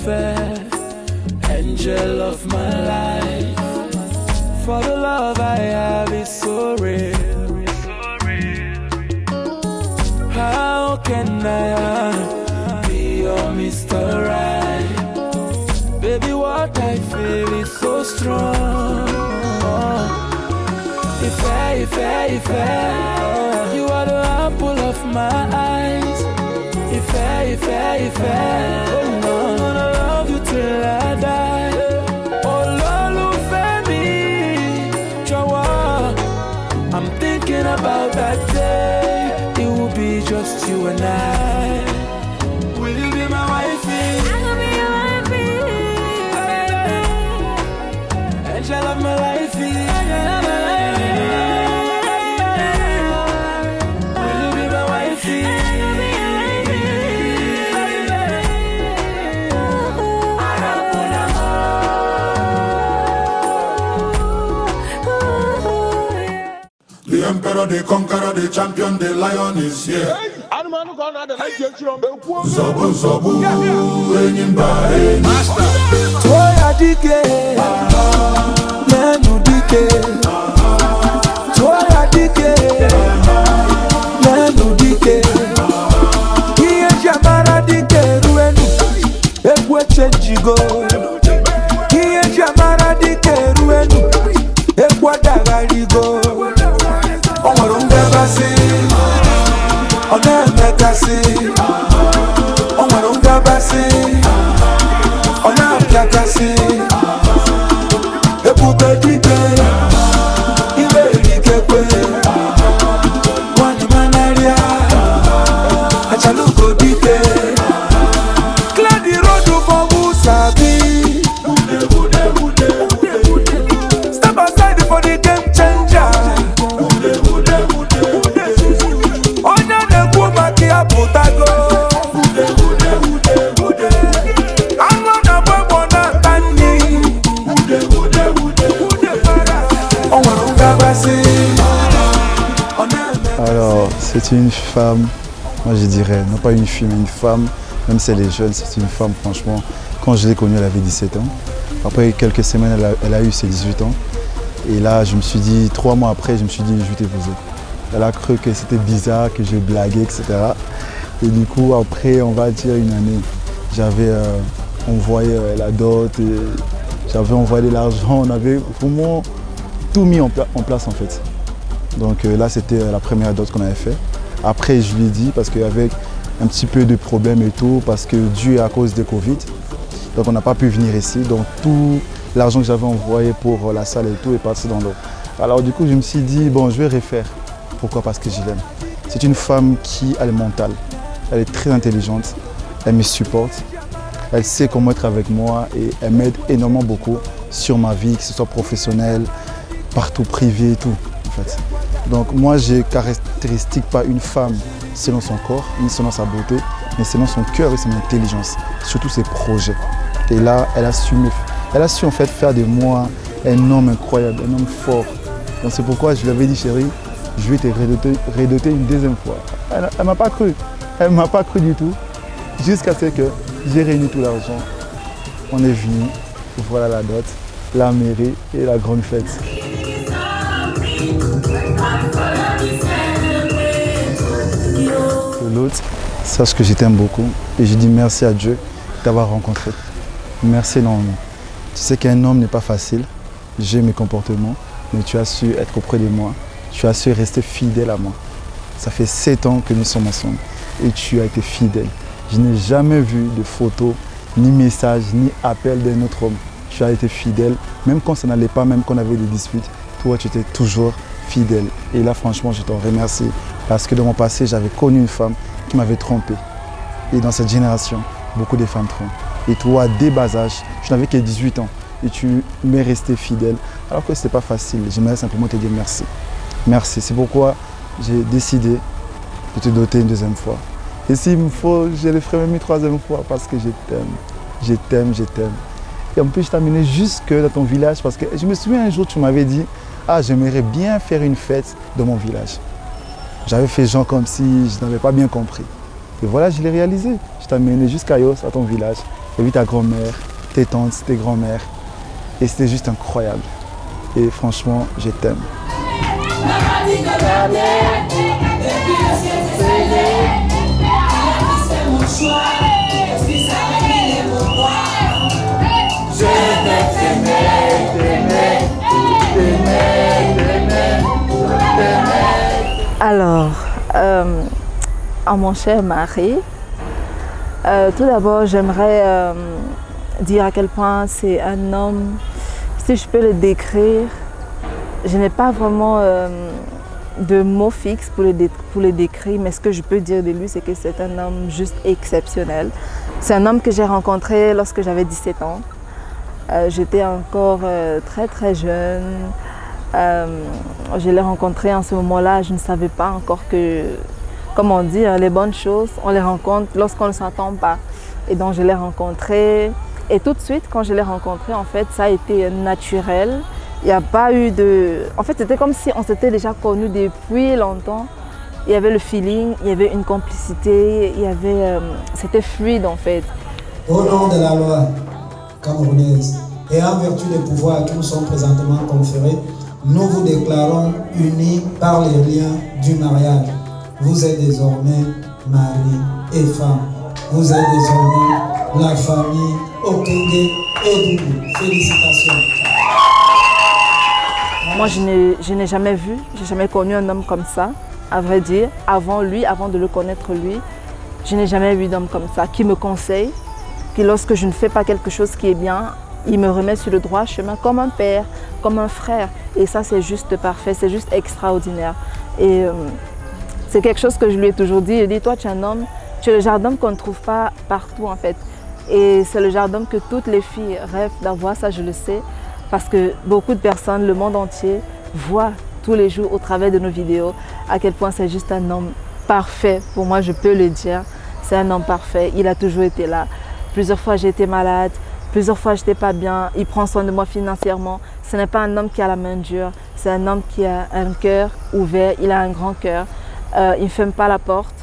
fair, angel of my life. For the love I have is so real. How can I be your Mr. Right? Baby, what I feel is so strong. If you are the apple of my eyes. If I'm gonna love you till I die. Oh, Lord, Femi, Jawa, I'm thinking about that day. It will be just you and I. Will you be my wifey? I will be your wifey. Angel of my life. Will you be my wifey? The emperor, the conqueror, the champion, the lion is here. Zobu, zobu, enyimba, Toya dike, nenu dike. Toya dike, nenu dike. Iye jamara dike ruenu, ekwe chenjigo. Iye jamara dike ruenu, ekwa dagarigo. Omarunga basi, oneme kasi. Omarunga basi, onapya kasi. Ebube dike, iwe rikekwe. Wani manaria, achaluko dike. Clear the road for Musabi. Step aside for the game changer. Alors, c'est une femme, moi je dirais, non pas une fille, mais une femme, même si elle est jeune, c'est une femme, franchement. Quand je l'ai connue, elle avait 17 ans. Après quelques semaines, elle a eu ses 18 ans. Et là, je me suis dit, 3 mois après, je me suis dit, je vais t'épouser. Elle a cru que c'était bizarre, que j'ai blagué, etc. Et du coup, après, on va dire une année, j'avais envoyé la dot, j'avais envoyé l'argent, on avait vraiment tout mis en place en fait. Donc là, c'était la première dot qu'on avait fait. Après, je lui ai dit, parce qu'il y avait un petit peu de problèmes et tout, parce que dû à cause de Covid, donc on n'a pas pu venir ici. Donc tout l'argent que j'avais envoyé pour la salle et tout est passé dans l'eau. Alors du coup, je me suis dit, bon, je vais refaire. Pourquoi? Parce que je l'aime. C'est une femme qui a le mental. Elle est très intelligente, elle me supporte, elle sait comment être avec moi et elle m'aide énormément beaucoup sur ma vie, que ce soit professionnelle, partout privé et tout en fait. Donc moi j'ai caractéristique pas une femme selon son corps, ni selon sa beauté, mais selon son cœur et son intelligence, surtout ses projets. Et là, elle a su en fait faire de moi un homme incroyable, un homme fort. Donc c'est pourquoi je lui avais dit, chérie, je vais te redoter une deuxième fois. Elle ne m'a pas cru. Elle ne m'a pas cru du tout. Jusqu'à ce que j'ai réuni tout l'argent. On est venu. Voilà la dot, la mairie et la grande fête. L'autre, sache que je t'aime beaucoup. Et je dis merci à Dieu d'avoir rencontré. Merci énormément. Tu sais qu'un homme n'est pas facile. J'ai mes comportements. Mais tu as su être auprès de moi. Tu as su rester fidèle à moi. Ça fait 7 ans que nous sommes ensemble et tu as été fidèle. Je n'ai jamais vu de photos, ni messages, ni appels d'un autre homme. Tu as été fidèle, même quand ça n'allait pas, même quand on avait des disputes. Toi, tu étais toujours fidèle. Et là, franchement, je t'en remercie. Parce que dans mon passé, j'avais connu une femme qui m'avait trompé. Et dans cette génération, beaucoup de femmes trompent. Et toi, dès bas âge, je n'avais que 18 ans. Et tu m'es resté fidèle. Alors que ce n'est pas facile. J'aimerais simplement te dire merci. Merci. C'est pourquoi j'ai décidé de te doter une deuxième fois. Et s'il me faut, je le ferai même une troisième fois parce que je t'aime. Je t'aime, je t'aime. Et en plus, je t'amène jusque dans ton village parce que je me souviens un jour, tu m'avais dit, ah, j'aimerais bien faire une fête dans mon village. J'avais fait genre comme si je n'avais pas bien compris. Et voilà, je l'ai réalisé. Je t'ai amené jusqu'à Yos, à ton village, j'ai vu ta grand-mère, tes tantes, tes grands-mères. Et c'était juste incroyable. Et franchement, je t'aime. Alors, à mon cher mari, tout d'abord, j'aimerais dire à quel point c'est un homme, si je peux le décrire, je n'ai pas vraiment de mots fixes pour le décrire, mais ce que je peux dire de lui, c'est que c'est un homme juste exceptionnel. C'est un homme que j'ai rencontré lorsque j'avais 17 ans. J'étais encore très très jeune. Je l'ai rencontré en ce moment-là, je ne savais pas encore que, comme on dit, les bonnes choses, on les rencontre lorsqu'on ne s'entend pas. Et donc je l'ai rencontré. Et tout de suite, quand je l'ai rencontré, en fait, ça a été naturel. Il n'y a pas eu de... En fait, c'était comme si on s'était déjà connus depuis longtemps. Il y avait le feeling, il y avait une complicité, il y avait... c'était fluide, en fait. Au nom de la loi camerounaise et en vertu des pouvoirs qui nous sont présentement conférés, nous vous déclarons unis par les liens du mariage. Vous êtes désormais mari et femme. Vous êtes désormais la famille Okenge et Doudou. Félicitations. Moi, je n'ai jamais vu, j'ai jamais connu un homme comme ça, à vrai dire. Avant lui, avant de le connaître lui, je n'ai jamais vu d'homme comme ça, qui me conseille, qui lorsque je ne fais pas quelque chose qui est bien, il me remet sur le droit chemin comme un père, comme un frère. Et ça, c'est juste parfait, c'est juste extraordinaire. Et c'est quelque chose que je lui ai toujours dit. Je dis, toi, tu es un homme, tu es le genre d'homme qu'on ne trouve pas partout, en fait. Et c'est le genre d'homme que toutes les filles rêvent d'avoir, ça, je le sais. Parce que beaucoup de personnes, le monde entier, voient tous les jours au travers de nos vidéos à quel point c'est juste un homme parfait. Pour moi, je peux le dire, c'est un homme parfait. Il a toujours été là. Plusieurs fois, j'ai été malade. Plusieurs fois, je n'étais pas bien. Il prend soin de moi financièrement. Ce n'est pas un homme qui a la main dure. C'est un homme qui a un cœur ouvert. Il a un grand cœur. Il ne ferme pas la porte.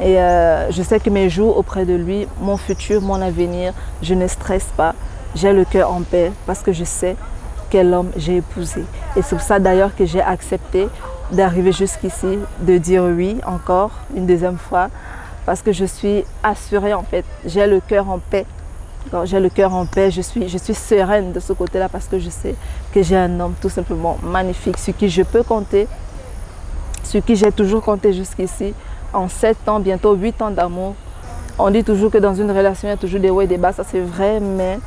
Et je sais que mes jours auprès de lui, mon futur, mon avenir, je ne stresse pas. J'ai le cœur en paix parce que je sais quel homme j'ai épousé. Et c'est pour ça d'ailleurs que j'ai accepté d'arriver jusqu'ici, de dire oui encore une deuxième fois. Parce que je suis assurée en fait. J'ai le cœur en paix. Quand j'ai le cœur en paix, je suis sereine de ce côté-là parce que je sais que j'ai un homme tout simplement magnifique sur qui je peux compter, sur qui j'ai toujours compté jusqu'ici. En 7 ans, bientôt 8 ans d'amour. On dit toujours que dans une relation, il y a toujours des hauts et des bas, ça c'est vrai, mais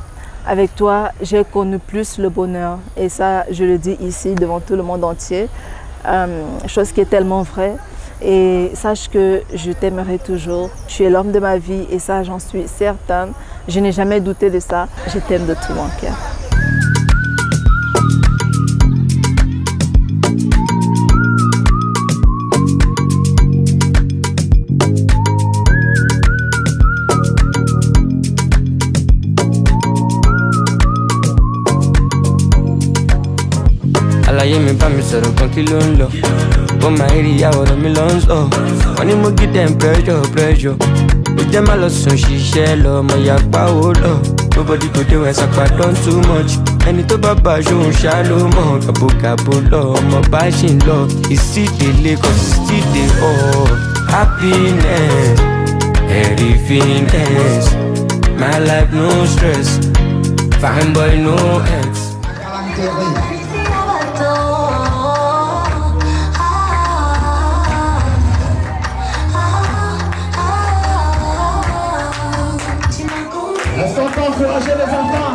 avec toi, j'ai connu plus le bonheur. Et ça, je le dis ici devant tout le monde entier, chose qui est tellement vraie. Et sache que je t'aimerai toujours. Tu es l'homme de ma vie et ça, j'en suis certaine. Je n'ai jamais douté de ça. Je t'aime de tout mon cœur. Àlàyé mi bá mi sọ̀rọ̀ kan kí ló ń lọ. Ó máa ń rí ìyàwó rẹ̀ mi lọ ń sọ. Wọ́n ní mo give them pressure. Ó jẹ́ má lọ sùn ṣiṣẹ́ lọ, mo yà pa owó lọ. Nobody go dey when sapa don too much. Ẹni tó bá bá aṣóhun ṣá ló mọ̀. Gàbogàbo lọ, ọmọ bá ṣì ń lọ. Ìsídèlé kan sì sídè ọ̀. Happiness, everythingness. My life no stress, fine boy no ex. Est-ce qu'on peut encourager les enfants?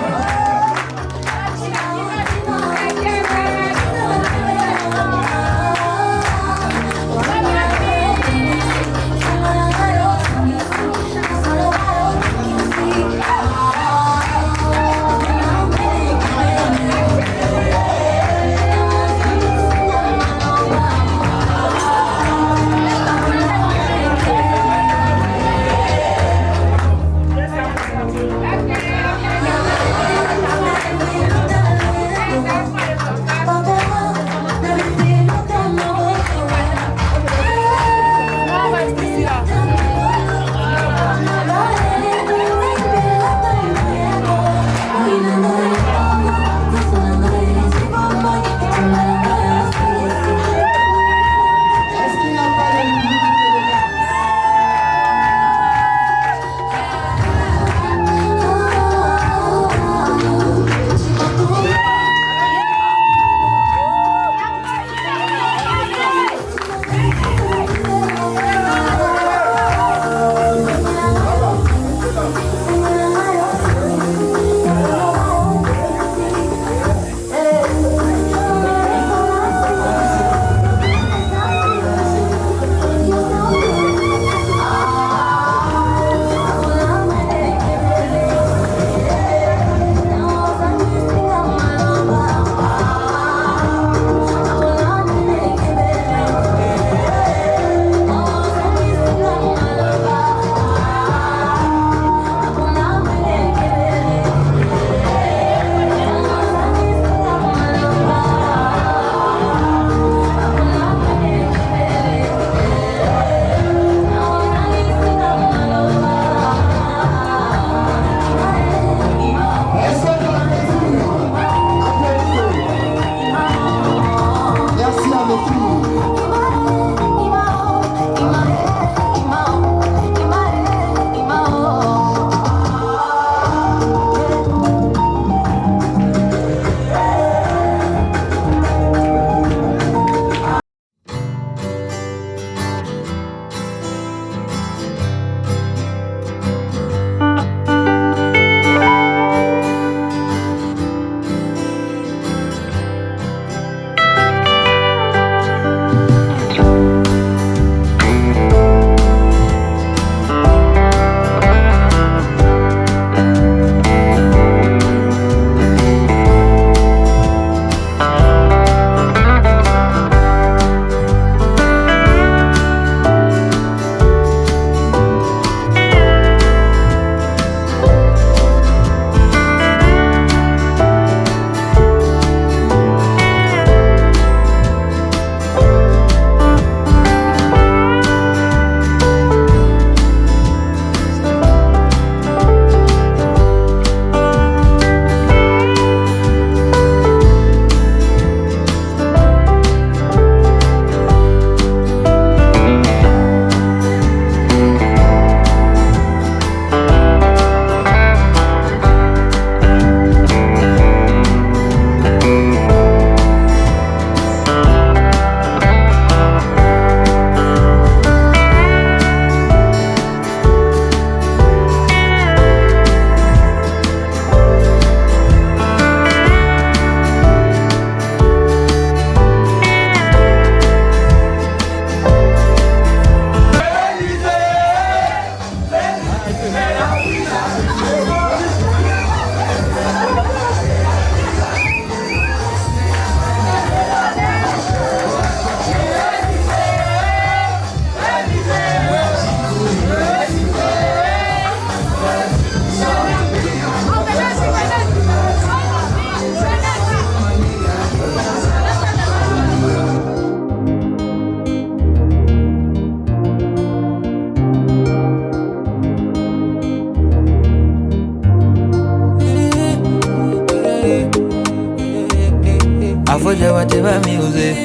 ya whatever music.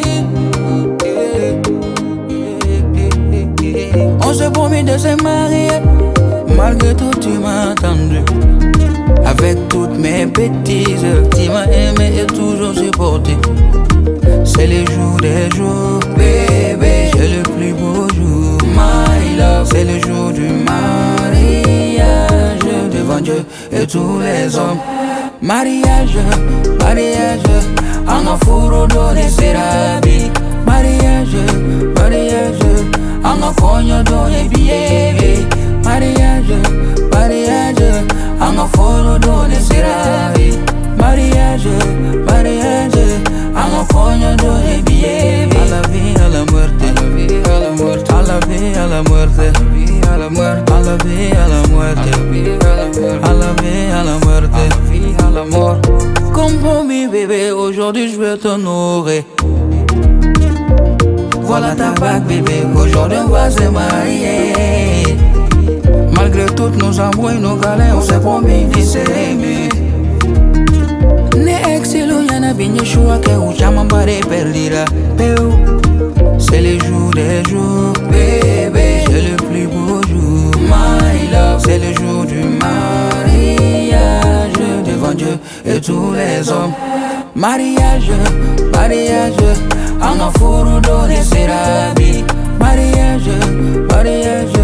On s'est promis de se marier, malgré tout tu m'as attendu. Avec toutes mes bêtises, tu m'as aimé et toujours supporté. C'est les jours des jours, bébé, j'ai le plus beau jour, my love. C'est le jour du mariage, devant Dieu et tous les hommes. Mariage, mariage, en afuro donné serabi. Mariage, mariage, en afogno donné billet. Mariage, mariage, en aforo donné serabi. Mariage, mariage, en afogno donné billet. A la vie, a la muerte, a la vie, a la muerte, a la vie, a la muerte, a la muerte, a la vie, a la muerte, a la vie, a la muerte, a la vie, a la mort. Comme promis bébé, aujourd'hui je vais t'honorer. Voilà ta bague bébé, aujourd'hui on va se marier. Malgré toutes nos embrouilles, nos galères, on s'est promis de s'aimer. Ne exilo yana binye choua que ou jamais bare perdira. C'est les jours des jours, bébé, c'est le plus beau jour, my love. C'est le jour du mariage, devant Dieu et tous les hommes. Mariage, mariage, en afuro donné serabi. Mariage, mariage,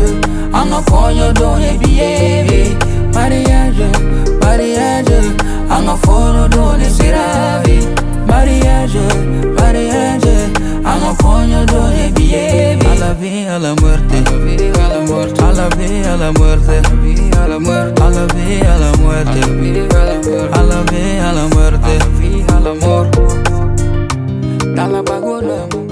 en afogno donné billet. Mariage, mariage, en aforo donné serabi. Mariage, mariage, en afogno donné billet. A la vie, a la muerte, a la vie, a la muerte, a la vie, a la muerte, a la muerte, a la vie, a la muerte, a la vie, a la muerte, a la vie, a la mort. Dans la pagoda.